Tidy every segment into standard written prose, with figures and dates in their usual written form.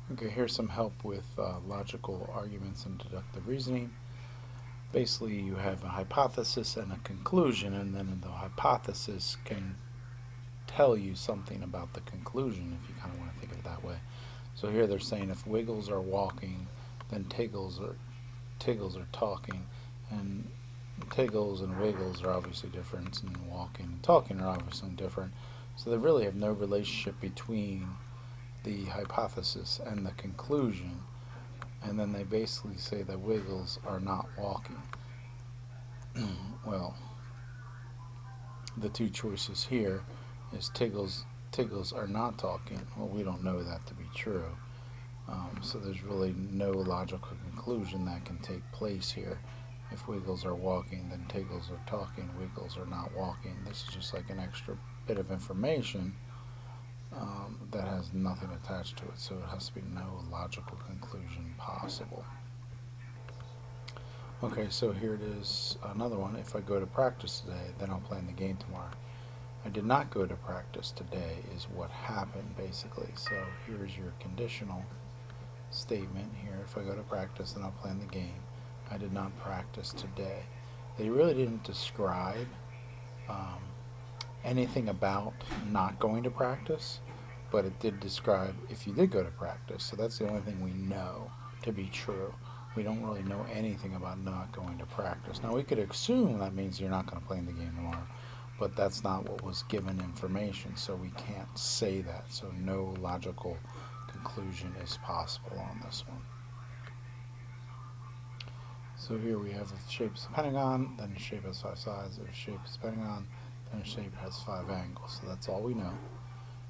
Okay, here's some help with logical arguments and deductive reasoning. Basically, you have a hypothesis and a conclusion, and then the hypothesis can tell you something about the conclusion if you kind of want to think of it that way. So here they're saying if Wiggles are walking, then Tiggles are talking, and Tiggles and Wiggles are obviously different, and walking and talking are obviously different. So they really have no relationship between the hypothesis and the conclusion, and then they basically say that Wiggles are not walking. Well, the two choices here is Tiggles are not talking. Well, we don't know that to be true. So there's really no logical conclusion that can take place here. If Wiggles are walking, then Tiggles are talking. Wiggles are not walking. This is just like an extra bit of information that has nothing attached to it. So it has to be no logical conclusion possible. Okay, so here it is, another one. If I go to practice today, then I'll play in the game tomorrow. I did not go to practice today is what happened, basically. So here's your conditional statement here. If I go to practice, then I'll play in the game. I did not practice today. They really didn't describe um, anything about not going to practice, but it did describe if you did go to practice. So that's the only thing we know to be true. We don't really know anything about not going to practice. Now, we could assume that means you're not going to play in the game tomorrow, but that's not what was given information, so we can't say that. So no logical conclusion is possible on this one. So here we have if the shape is a pentagon, then the shape has 5 sides. If the shape is a pentagon, then the shape has 5 angles. So that's all we know.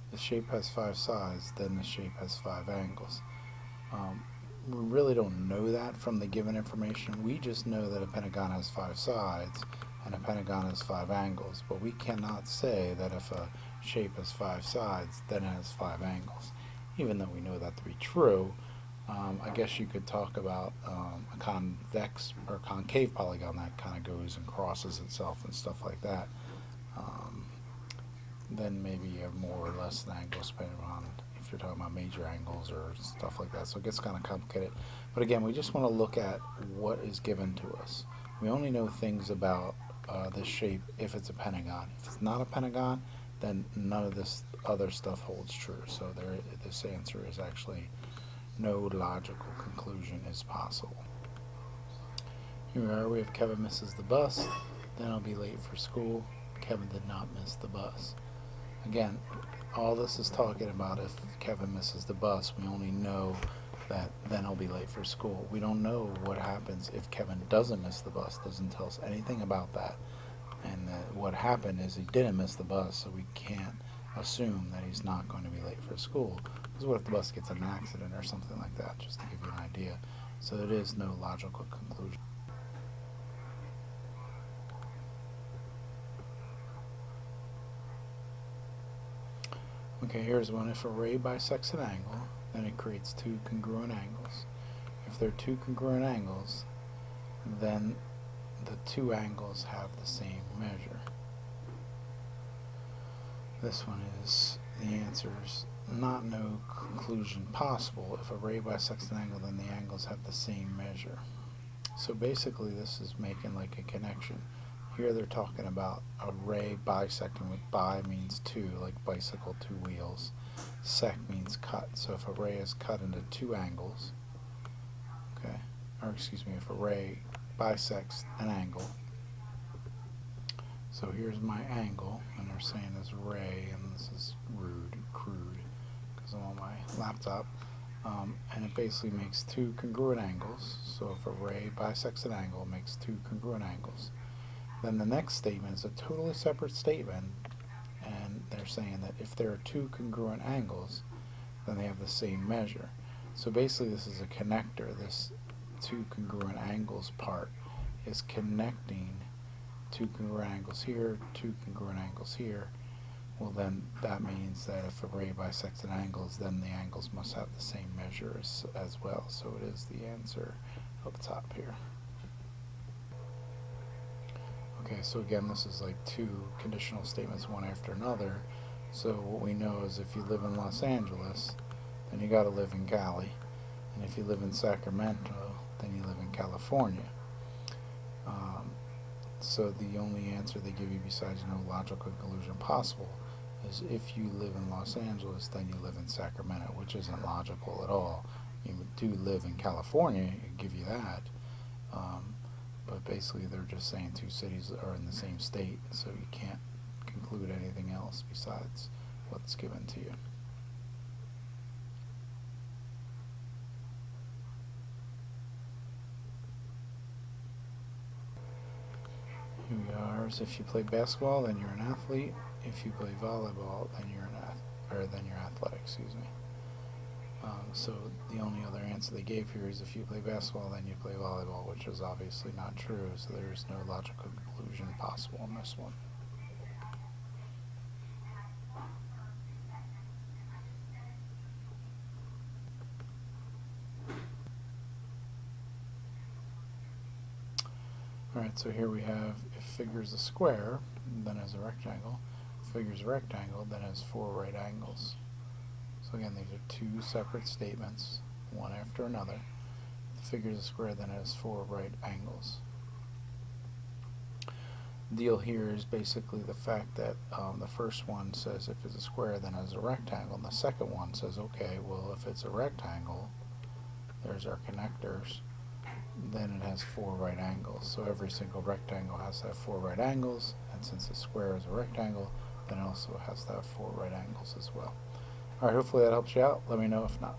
If the shape has 5 sides, then the shape has 5 angles. We really don't know that from the given information. We just know that a pentagon has 5 sides and a pentagon has 5 angles, but we cannot say that if a shape has 5 sides, then it has 5 angles. Even though we know that to be true, I guess you could talk about a convex or concave polygon that kind of goes and crosses itself and stuff like that. Um, then maybe you have more or less angles depending on if you're talking about major angles or stuff like that. So it gets kind of complicated. But again, we just want to look at what is given to us. We only know things about this shape if it's a pentagon. If it's not a pentagon, then none of this other stuff holds true. So this answer is actually no logical conclusion is possible. Here we are. We have Kevin misses the bus. Then I'll be late for school. Kevin did not miss the bus. Again, all this is talking about if Kevin misses the bus. We only know that then he'll be late for school. We don't know what happens if Kevin doesn't miss the bus. Doesn't tell us anything about that. And what happened is he didn't miss the bus, so we can't assume that he's not going to be late for school. Because what if the bus gets in an accident or something like that, just to give you an idea. So it is no logical conclusion. Okay, here's one. If a ray bisects an angle, then it creates two congruent angles. If there are two congruent angles, then the two angles have the same measure. This one is the answer is not no conclusion possible. If a ray bisects an angle, then the angles have the same measure. So basically this is making like a connection. Here they're talking about a ray bisecting, with bi means two, like bicycle, 2 wheels. Sec means cut. So if a ray is cut into two angles, okay, or excuse me, if a ray bisects an angle, so here's my angle, and they're saying this ray, and this is crude, because I'm on my laptop, and it basically makes two congruent angles. So if a ray bisects an angle, it makes two congruent angles. Then the next statement is a totally separate statement, and they're saying that if there are two congruent angles, then they have the same measure. So basically this is a connector. This two congruent angles part is connecting two congruent angles here, two congruent angles here. Well, then that means that if a ray bisects an angle, then the angles must have the same measure as well. So it is the answer up top here. Okay, so again, this is like two conditional statements, one after another. So what we know is if you live in Los Angeles, then then you got to live in Cali. And if you live in Sacramento, then you live in California. So the only answer they give you besides no logical conclusion possible is if you live in Los Angeles, then you live in Sacramento, which isn't logical at all. You do live in California, I give you that. But basically they're just saying two cities are in the same state, so you can't conclude anything else besides what's given to you. Here we are. So if you play basketball, then you're an athlete. If you play volleyball, then you're athletic. Excuse me. So the only other answer they gave here is if you play basketball, then you play volleyball, which is obviously not true. So there is no logical conclusion possible in this one. Alright, so here we have if figure is a square, then has a rectangle. If figure is a rectangle, then has four right angles. So again, these are two separate statements, one after another. If the figure is a square, then it has four right angles. The deal here is basically the fact that the first one says if it's a square, then it has a rectangle, and the second one says, okay, well, if it's a rectangle, there's our connectors, then it has four right angles. So every single rectangle has to have four right angles, and since the square is a rectangle, then it also has to have four right angles as well. Alright, hopefully that helps you out. Let me know if not.